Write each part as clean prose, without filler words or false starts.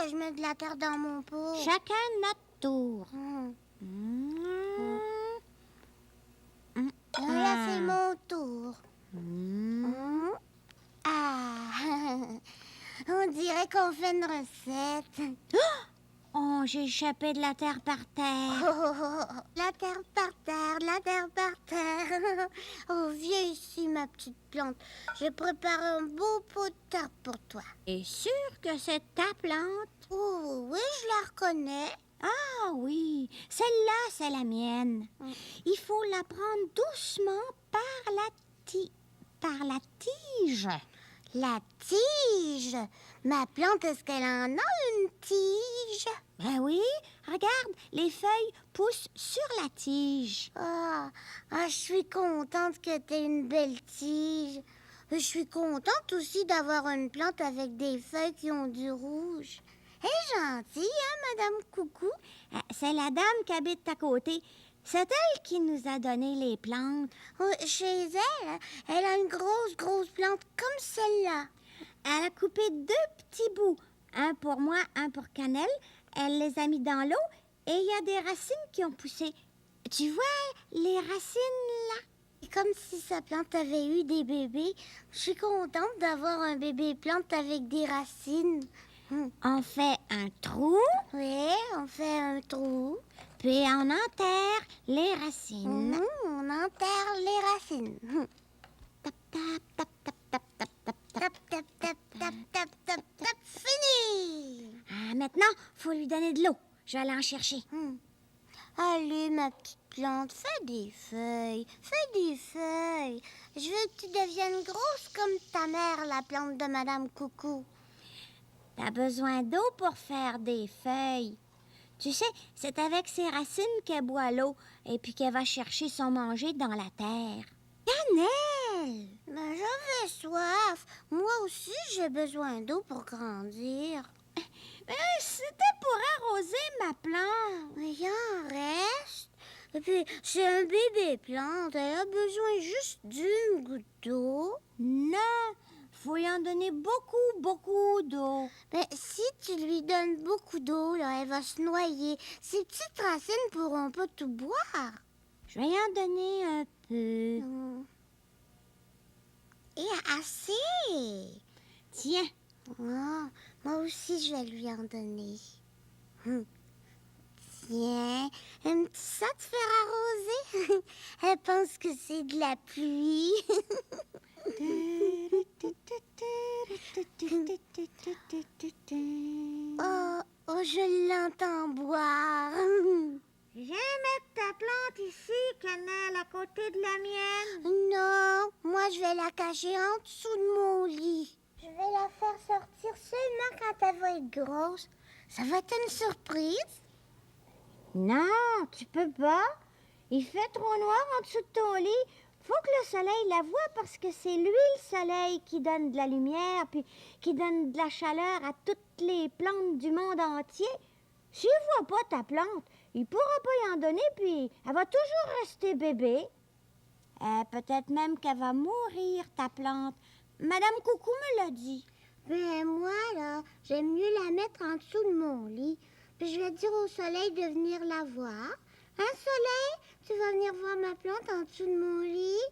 que je mette de la terre dans mon pot. Chacun notre tour. Là, c'est mon tour. Ah, on dirait qu'on fait une recette. Oh, j'ai échappé de la terre par terre. La terre par terre, la terre par terre. Oh, viens ici, ma petite plante. Je prépare un beau pot de terre pour toi. Es sûr que c'est ta plante? Oh, oui, je la reconnais. Ah oui, celle-là, c'est la mienne. Il faut la prendre doucement par la tige. La tige. Ma plante, est-ce qu'elle en a une tige? Ben oui, regarde, les feuilles poussent sur la tige. Je suis contente que tu aies une belle tige. Je suis contente aussi d'avoir une plante avec des feuilles qui ont du rouge. Elle est gentille, hein, Madame Coucou? C'est la dame qui habite à côté. C'est elle qui nous a donné les plantes. Chez elle, elle a une grosse plante comme celle-là. Elle a coupé 2 petits bouts, un pour moi, un pour Cannelle. Elle les a mis dans l'eau et il y a des racines qui ont poussé. Tu vois les racines là? C'est comme si sa plante avait eu des bébés. Je suis contente d'avoir un bébé plante avec des racines. On fait un trou, Oui, on fait un trou. puis on enterre les racines. On enterre les racines. Tap, tap, tap, tap, tap, tap, tap, tap. Tap, tap, tap, tap, tap, tap, tap, fini! Ah, maintenant, faut lui donner de l'eau. Je vais aller en chercher. Allez, ma petite plante, fais des feuilles. Fais des feuilles. Je veux que tu deviennes grosse comme ta mère, la plante de Madame Coucou. T'as besoin d'eau pour faire des feuilles. Tu sais, c'est avec ses racines qu'elle boit l'eau et puis qu'elle va chercher son manger dans la terre. Cannelle! Ben, j'avais soif. Moi aussi, j'ai besoin d'eau pour grandir. C'était pour arroser ma plante. Mais il en reste. Et puis, c'est un bébé plante. Elle a besoin juste d'une goutte d'eau. Non, faut y en donner beaucoup d'eau. Mais si tu lui donnes beaucoup d'eau, là, elle va se noyer. Ses petites racines pourront pas tout boire. Je vais y en donner un peu. Et assez. Tiens, Moi aussi, je vais lui en donner. Tiens, aimes-tu ça te faire arroser? Elle pense que c'est de la pluie. Je l'entends boire. viens mettre ta plante ici, Cannelle, à côté de la mienne. Non, moi je vais la cacher en dessous de mon lit. Je vais la faire sortir seulement quand elle va être grosse. Ça va être une surprise. Non, tu peux pas. Il fait trop noir en dessous de ton lit. Faut que le soleil la voie parce que c'est lui le soleil qui donne de la lumière puis qui donne de la chaleur à toutes les plantes du monde entier. S'il voit pas ta plante, il pourra pas y en donner puis elle va toujours rester bébé. Peut-être même qu'elle va mourir, ta plante. Madame Coucou me l'a dit. Ben moi, là, j'aime mieux la mettre en dessous de mon lit. Puis je vais dire au soleil de venir la voir. Hein, soleil? Tu vas venir voir ma plante en dessous de mon lit?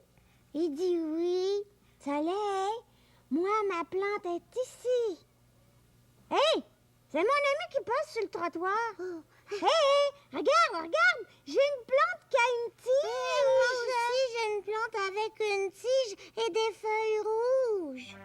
Il dit oui. Soleil, moi, ma plante est ici. Hey, c'est mon ami qui passe sur le trottoir. Hey, regarde, j'ai une plante qui a une tige. Moi aussi, j'ai une plante avec une tige et des feuilles rouges.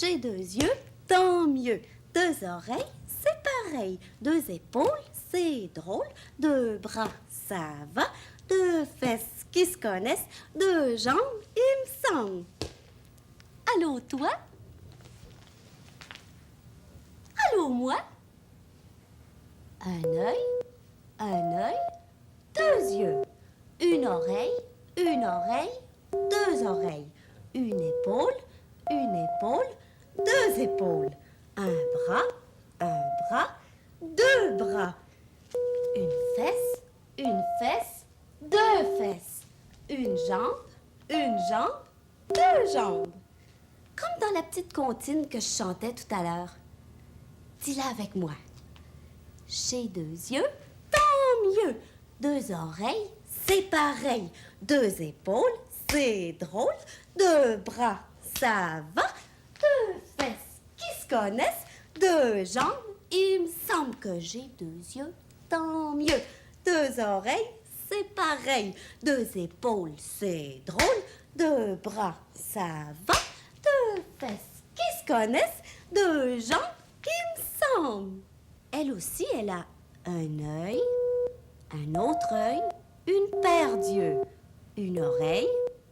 J'ai 2 yeux, tant mieux. 2 oreilles, c'est pareil. 2 épaules, c'est drôle. 2 bras, ça va. 2 fesses qui se connaissent. 2 jambes, il me semble. Allô, toi? Allô, moi? Un œil, 2 yeux. Une oreille, 2 oreilles. Une épaule, 2 épaules. Un bras, 2 bras. Une fesse, 2 fesses. Une jambe, 2 jambes. Comme dans la petite comptine que je chantais tout à l'heure. Dis-la avec moi. J'ai 2 yeux, tant mieux. 2 oreilles, c'est pareil. 2 épaules, c'est drôle. 2 bras, ça va. 2 fesses qui se connaissent. 2 jambes, il me semble que j'ai 2 yeux, tant mieux. 2 oreilles, c'est pareil. 2 épaules, c'est drôle. 2 bras, ça va. 2 fesses qui se connaissent. 2 jambes, il me semble. Elle aussi, elle a un œil, un autre œil, une paire d'yeux, une oreille,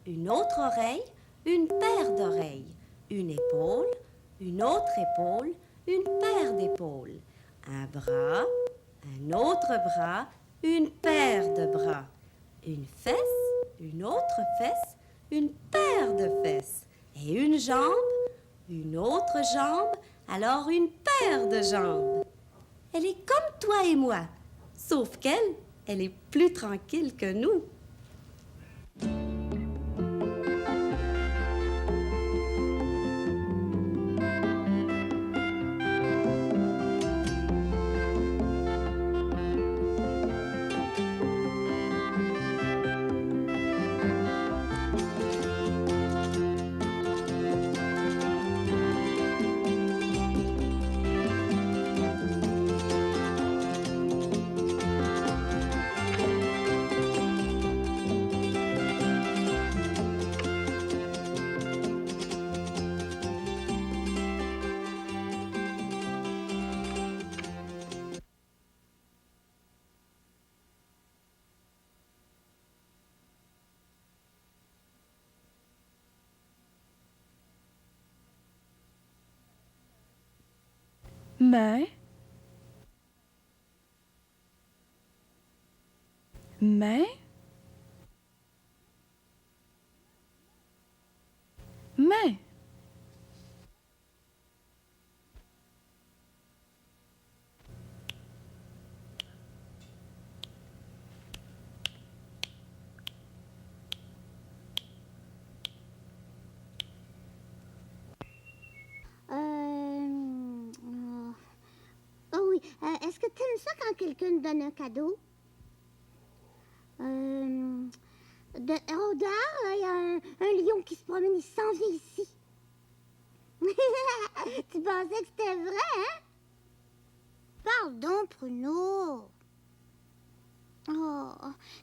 une autre oreille, une paire d'oreilles, une épaule, une autre épaule, une paire d'épaules, un bras, un autre bras, une paire de bras, une fesse, une autre fesse, une paire de fesses, et une jambe, une autre jambe, alors une paire de jambes. Elle est comme toi et moi, sauf qu'elle, elle est plus tranquille que nous. Main, main, main. Oh oui, est-ce que tu aimes ça quand quelqu'un te donne un cadeau? Dehors, il y a un lion qui se promène, il s'en vient ici. Tu pensais que c'était vrai, hein? Parle donc, Pruneau. Oh,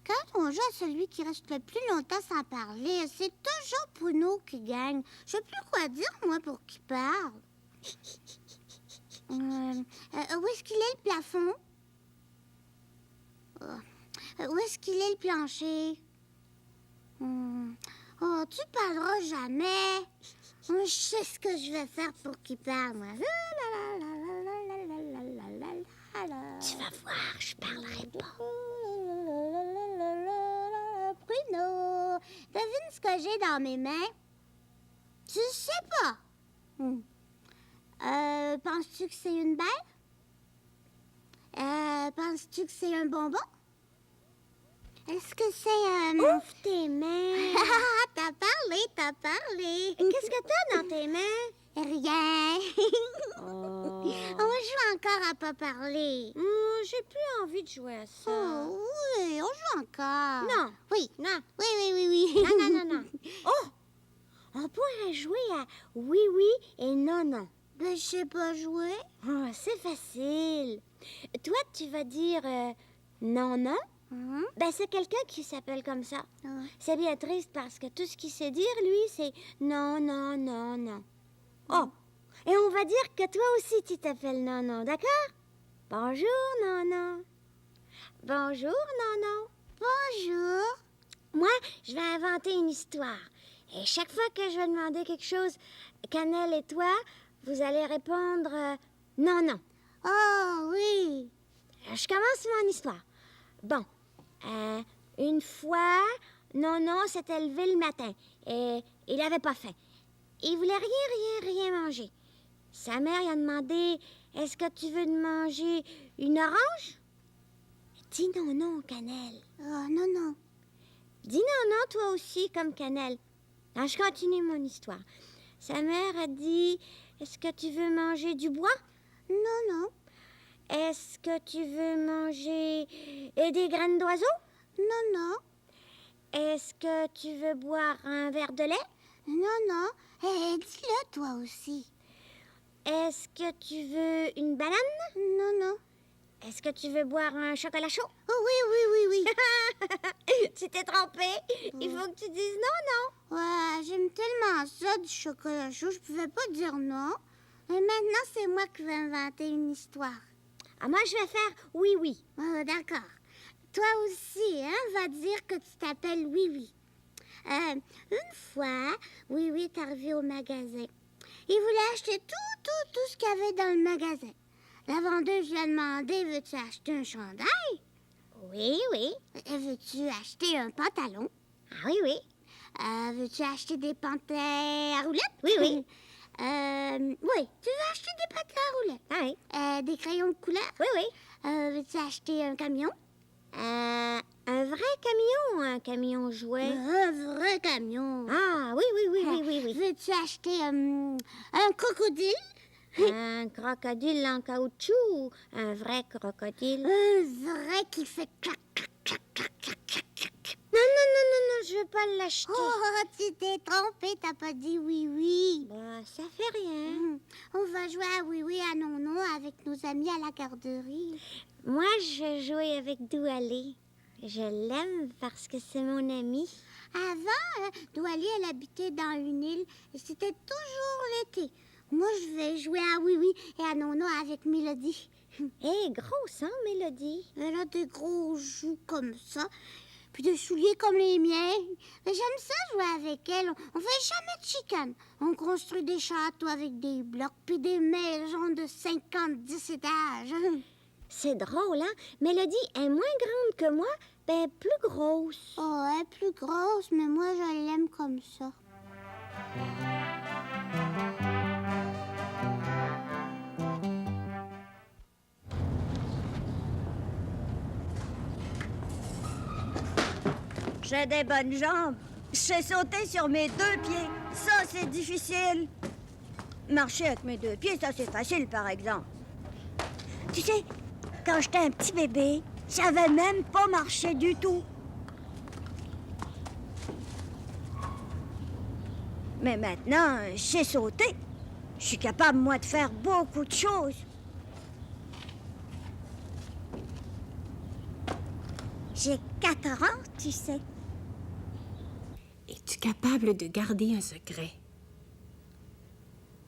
quand on joue à celui qui reste le plus longtemps sans parler, c'est toujours Pruneau qui gagne. Je sais plus quoi dire, moi, pour qu'il parle. Où est-ce qu'il est, le plafond? Où est-ce qu'il est, le plancher? Oh, tu parleras jamais. Je sais ce que je vais faire pour qu'il parle, moi. Tu vas voir, je parlerai pas. Bruno, devine ce que j'ai dans mes mains. Tu sais pas. Penses-tu que c'est une balle? Penses-tu que c'est un bonbon? Est-ce que c'est Ouvre tes mains. T'as parlé. Qu'est-ce que t'as dans tes mains? Rien. Oh. On joue encore à pas parler. J'ai plus envie de jouer à ça. Oh, oui, on joue encore. Non. Oui. Non. Oui. Non. Oh! On pourrait jouer à oui et non. Ben, je sais pas jouer. Oh, c'est facile. Toi, tu vas dire non. Ben, c'est quelqu'un qui s'appelle comme ça. C'est bien triste parce que tout ce qu'il sait dire, lui, c'est non. Oh, Et on va dire que toi aussi tu t'appelles Nono, d'accord? Bonjour, Nono. Bonjour, Nono. Bonjour. Moi, je vais inventer une histoire. Et chaque fois que je vais demander quelque chose, Cannelle et toi, vous allez répondre non, non. Oh oui. Je commence mon histoire. Bon, une fois, Nono s'était levé le matin et il n'avait pas faim. Il voulait rien manger. Sa mère lui a demandé, est-ce que tu veux manger une orange? Dis non, non, Cannelle. Oh non, non. Dis non, non, toi aussi, comme Cannelle. Alors, je continue mon histoire. Sa mère a dit, est-ce que tu veux manger du bois? Non, non. Est-ce que tu veux manger des graines d'oiseaux? Non, non. Est-ce que tu veux boire un verre de lait? Non, non. Dis-le toi aussi. Est-ce que tu veux une banane? Non, non. Est-ce que tu veux boire un chocolat chaud? Oh oui. Tu t'es trompé. Il faut que tu dises non, non. Ouais, j'aime tellement ça du chocolat chaud, je pouvais pas dire non. Et maintenant, c'est moi qui vais inventer une histoire. Ah, moi, je vais faire oui, oui. Oh, d'accord. Toi aussi, hein, va dire que tu t'appelles Oui. Une fois, Oui est arrivé au magasin. Il voulait acheter tout ce qu'il y avait dans le magasin. La vendeuse lui a demandé, veux-tu acheter un chandail? Oui. Veux-tu acheter un pantalon? Ah oui. Veux-tu acheter des pantalons à roulettes? Oui. Oui, tu veux acheter des pantalons à roulettes? Ah oui. Des crayons de couleur? Oui. Veux-tu acheter un camion? Un vrai camion ou un camion jouet? Un vrai camion. Ah, oui. Veux-tu acheter un crocodile? Un crocodile en caoutchouc ou un vrai crocodile? Un vrai qui fait clac, clac, clac, clac, clac, clac, clac. Non, je veux pas l'acheter. Oh, tu t'es trompé, t'as pas dit oui. Bah, ça fait rien. On va jouer à oui à non avec nos amis à la garderie. Moi, je vais jouer avec Doualé. Je l'aime parce que c'est mon ami. Avant, Douali, elle habitait dans une île et c'était toujours l'été. Moi, je vais jouer à oui et à non avec Mélodie. Hé, grosse, hein, Mélodie? Elle a des gros joues comme ça, puis des souliers comme les miens. Mais j'aime ça jouer avec elle. On fait jamais de chicane. On construit des châteaux avec des blocs, puis des maisons de 50-10 étages. C'est drôle, hein? Mélodie est moins grande que moi, ben plus grosse. Oh, elle est plus grosse, mais moi, je l'aime comme ça. J'ai des bonnes jambes. Je sais sauter sur mes 2 pieds. Ça, c'est difficile. Marcher avec mes 2 pieds, ça, c'est facile, par exemple. Tu sais, quand j'étais un petit bébé, je savais même pas marcher du tout. Mais maintenant, je sais sauter. Je suis capable, moi, de faire beaucoup de choses. J'ai 4 ans, tu sais. Es-tu capable de garder un secret?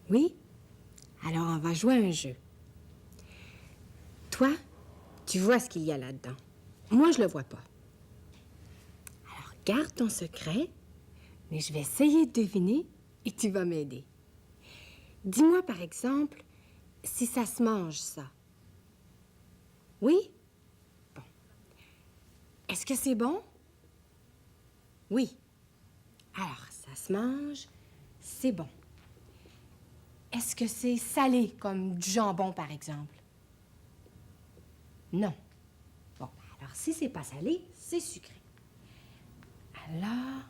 Oui? Alors, on va jouer à un jeu. Toi, tu vois ce qu'il y a là-dedans. Moi, je le vois pas. Alors, garde ton secret, mais je vais essayer de deviner et tu vas m'aider. Dis-moi, par exemple, si ça se mange, ça. Oui? Bon. Est-ce que c'est bon? Oui. Alors, ça se mange, c'est bon. Est-ce que c'est salé, comme du jambon, par exemple? Non. Bon, alors si c'est pas salé, c'est sucré. Alors,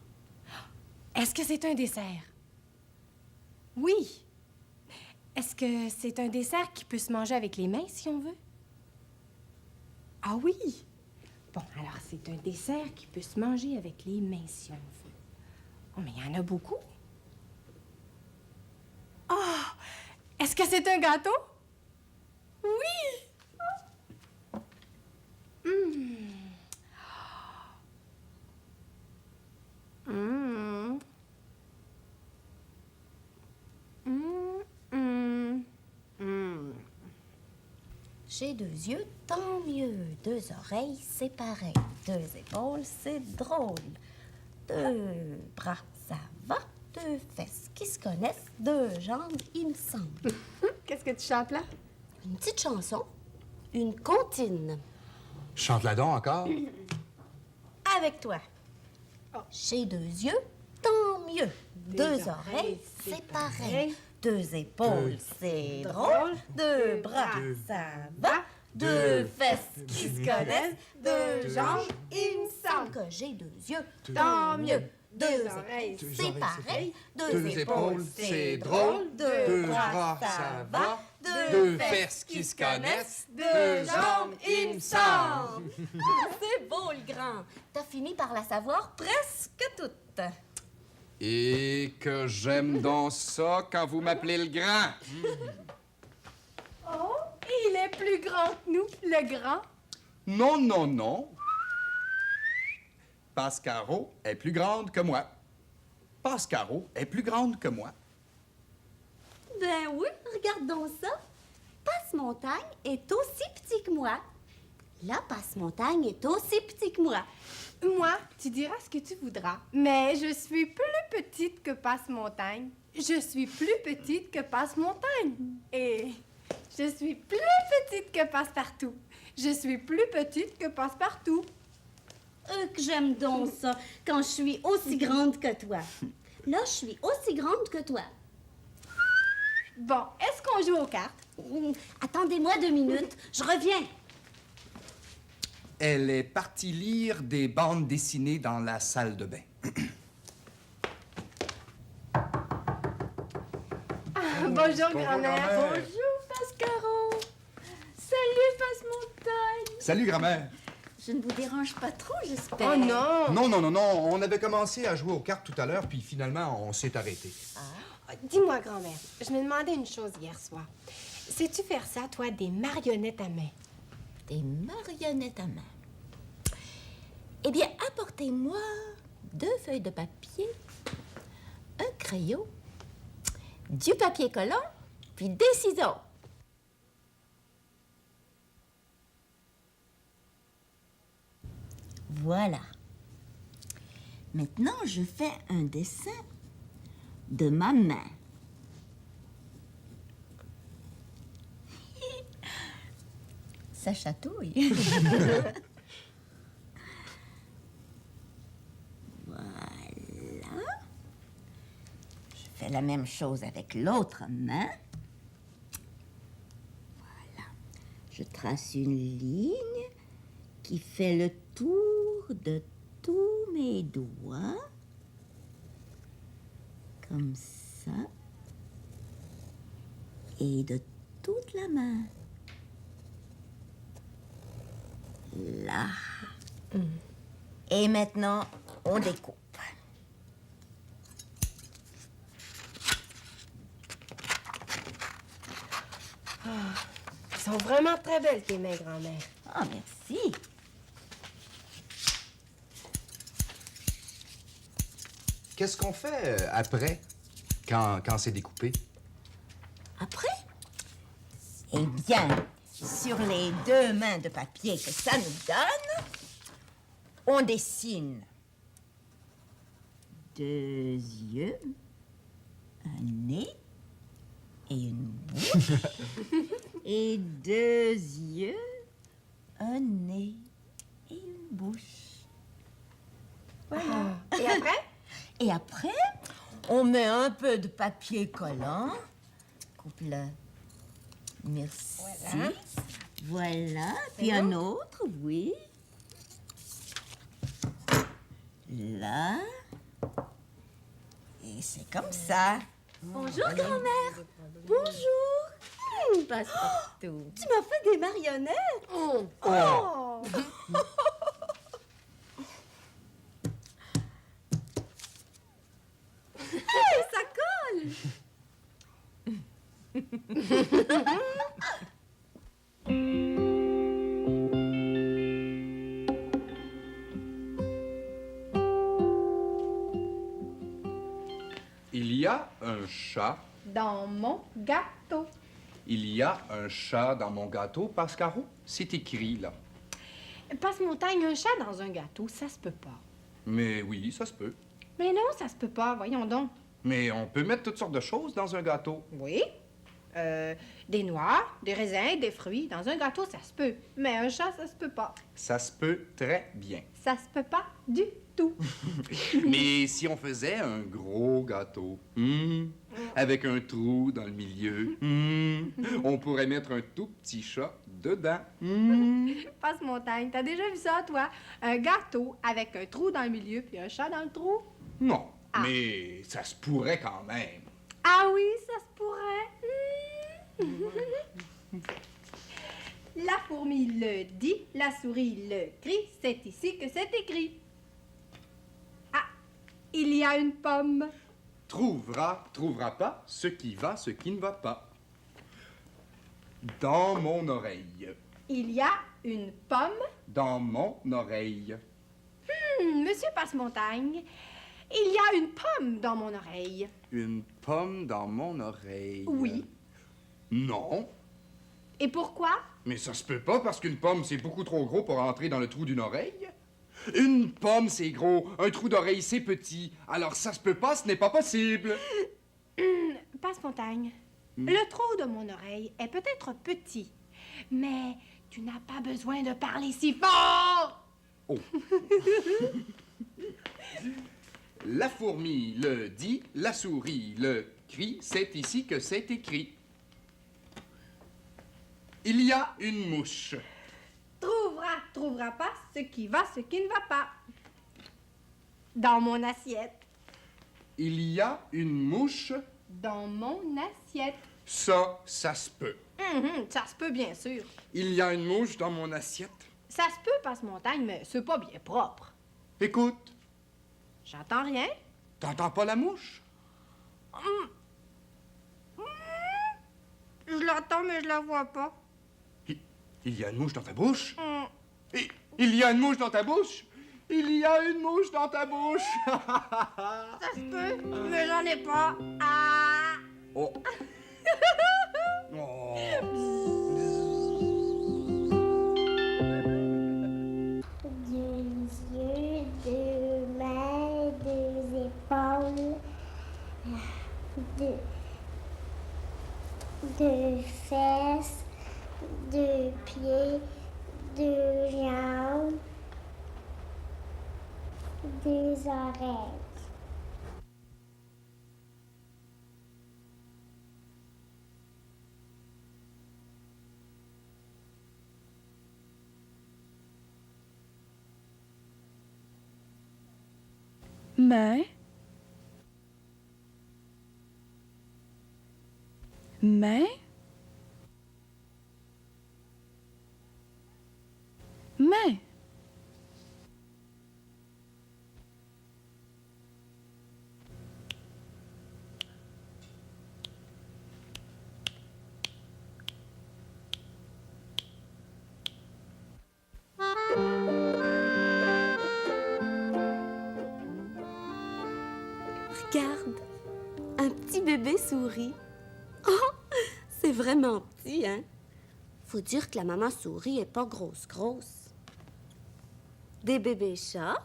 est-ce que c'est un dessert? Oui. Est-ce que c'est un dessert qui peut se manger avec les mains, si on veut? Ah oui. Bon, alors c'est un dessert qui peut se manger avec les mains, si on veut. Oh, mais il y en a beaucoup. Oh! Est-ce que c'est un gâteau? Oui! J'ai 2 yeux, tant mieux. 2 oreilles, c'est pareil. 2 épaules, c'est drôle. 2 bras, ça va. 2 fesses qui se connaissent. 2 jambes, il me semble. Qu'est-ce que tu chantes là? Une petite chanson, une comptine. Chante-la donc encore. Avec toi. J'ai 2 yeux, tant mieux. 2 oreilles, c'est pareil. 2 épaules, c'est drôle. 2 bras, ça va. 2 fesses qui se connaissent. 2 jambes, il me semble que j'ai 2 yeux, tant mieux. 2 oreilles, c'est pareil. 2 épaules, c'est drôle. 2 bras, ça va. 2 fesses qui se connaissent. 2 jambes, il me semble. C'est beau, le grand. T'as fini par la savoir presque toute. Et que j'aime donc ça quand vous m'appelez le grand. Oh, il est plus grand que nous, le grand. Non, non, non. Pascaro est plus grande que moi. Pascaro est plus grande que moi. Ben oui, regarde donc ça. Passe-Montagne est aussi petit que moi. La Passe-Montagne est aussi petit que moi. Moi, tu diras ce que tu voudras, mais je suis plus petite que Passe-Montagne. Je suis plus petite que Passe-Montagne. Et je suis plus petite que Passe-Partout. Je suis plus petite que Passe-Partout. Que j'aime donc ça, quand je suis aussi grande que toi. Là, je suis aussi grande que toi. Bon, est-ce qu'on joue aux cartes? Attendez-moi 2 minutes, je reviens. Elle est partie lire des bandes dessinées dans la salle de bain. Bonjour, grand-mère. Bonjour, Pascaro. Salut, Passe-Montagne. Salut, grand-mère. Je ne vous dérange pas trop, j'espère. Oh non! Non, non, non, non. On avait commencé à jouer aux cartes tout à l'heure, puis finalement, on s'est arrêté. Dis-moi, grand-mère, je me demandais une chose hier soir. Sais-tu faire ça, toi, des marionnettes à main? Des marionnettes à main. Eh bien, apportez-moi 2 feuilles de papier, un crayon, du papier collant, puis des ciseaux. Voilà. Maintenant, je fais un dessin de ma main. Ça chatouille. Voilà. Je fais la même chose avec l'autre main. Voilà. Je trace une ligne qui fait le tour de tous mes doigts. Comme ça. Et de toute la main. Là. Et maintenant, on découpe. Elles sont vraiment très belles, tes mains, grand-mère. Ah, merci. Qu'est-ce qu'on fait après, quand c'est découpé? Après? Eh bien, sur les 2 mains de papier que ça nous donne, on dessine 2 yeux, un nez et une bouche. Et 2 yeux, un nez et une bouche. Voilà. Et après? Et après, on met un peu de papier collant. Coupe-le. Merci. Voilà. Voilà. Puis un autre, oui. Là. Et c'est comme ça. Bonjour, grand-mère. Bonjour. Passe-Partout. Tu m'as fait des marionnettes. Oh. Hey, ça colle. Il y a un chat. Dans mon gâteau. Il y a un chat dans mon gâteau, Pascaro. C'est écrit, là. Passe-montagne, un chat dans un gâteau, ça se peut pas. Mais oui, ça se peut. Mais non, ça se peut pas, voyons donc. Mais on peut mettre toutes sortes de choses dans un gâteau. Oui. Des noix, des raisins, des fruits. Dans un gâteau, ça se peut. Mais un chat, ça se peut pas. Ça se peut très bien. Ça se peut pas du tout. Mais si on faisait un gros gâteau, avec un trou dans le milieu, on pourrait mettre un tout petit chat dedans. Passe-montagne, t'as déjà vu ça, toi? Un gâteau avec un trou dans le milieu puis un chat dans le trou? Non, mais ça se pourrait quand même. Ah oui, ça se pourrait. La fourmi le dit, la souris le crie, c'est ici que c'est écrit. Ah, il y a une pomme. Trouvera pas, ce qui va, ce qui ne va pas. Dans mon oreille. Il y a une pomme. Dans mon oreille. Monsieur Passe-Montagne, il y a une pomme dans mon oreille. Une pomme dans mon oreille. Oui. Non. Et pourquoi? Mais ça se peut pas parce qu'une pomme, c'est beaucoup trop gros pour entrer dans le trou d'une oreille. Une pomme, c'est gros. Un trou d'oreille, c'est petit. Alors ça se peut pas, ce n'est pas possible. Passe-Montagne, le trou de mon oreille est peut-être petit, mais tu n'as pas besoin de parler si fort. Oh. La fourmi le dit, la souris le crie, c'est ici que c'est écrit. Il y a une mouche. Trouvera pas ce qui va, ce qui ne va pas. Dans mon assiette. Il y a une mouche. Dans mon assiette. Ça se peut. Ça se peut, bien sûr. Il y a une mouche dans mon assiette. Ça se peut, Passe-Montagne, mais c'est pas bien propre. Écoute, J'entends rien. t'entends pas la mouche? Je l'entends, mais je la vois pas. Il y a une mouche dans ta bouche? Il y a une mouche dans ta bouche? Il y a une mouche dans ta bouche! Ça se peut, mais j'en ai pas. Ah! Oh! Oh. Deux yeux, deux mains, deux épaules, deux fesses, deux pieds, deux jambes, deux oreilles. Main. Main. Main. Regarde, un petit bébé souris. Oh, c'est vraiment petit, hein? Faut dire que la maman souris est pas grosse. Des bébés chats.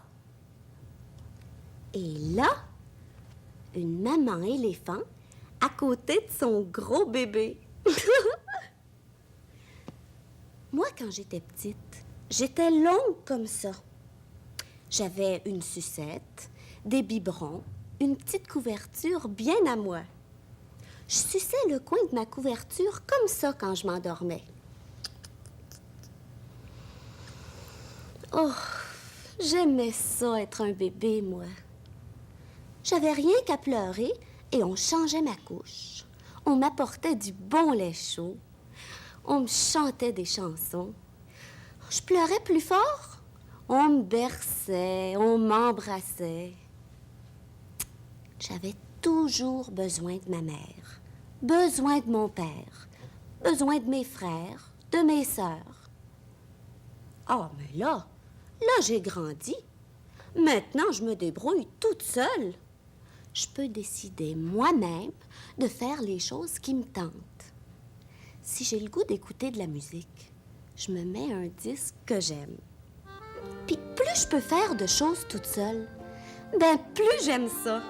Et là, une maman éléphant à côté de son gros bébé. Moi, quand j'étais petite, j'étais longue comme ça. J'avais une sucette, des biberons, une petite couverture bien à moi. Je suçais le coin de ma couverture comme ça quand je m'endormais. Oh, j'aimais ça être un bébé, moi. J'avais rien qu'à pleurer et on changeait ma couche. On m'apportait du bon lait chaud. On me chantait des chansons. Je pleurais plus fort. On me berçait, on m'embrassait. J'avais toujours besoin de ma mère, besoin de mon père, besoin de mes frères, de mes sœurs. Ah, mais là, j'ai grandi. Maintenant, je me débrouille toute seule. Je peux décider moi-même de faire les choses qui me tentent. Si j'ai le goût d'écouter de la musique, je me mets un disque que j'aime. Puis plus je peux faire de choses toute seule, ben plus j'aime ça.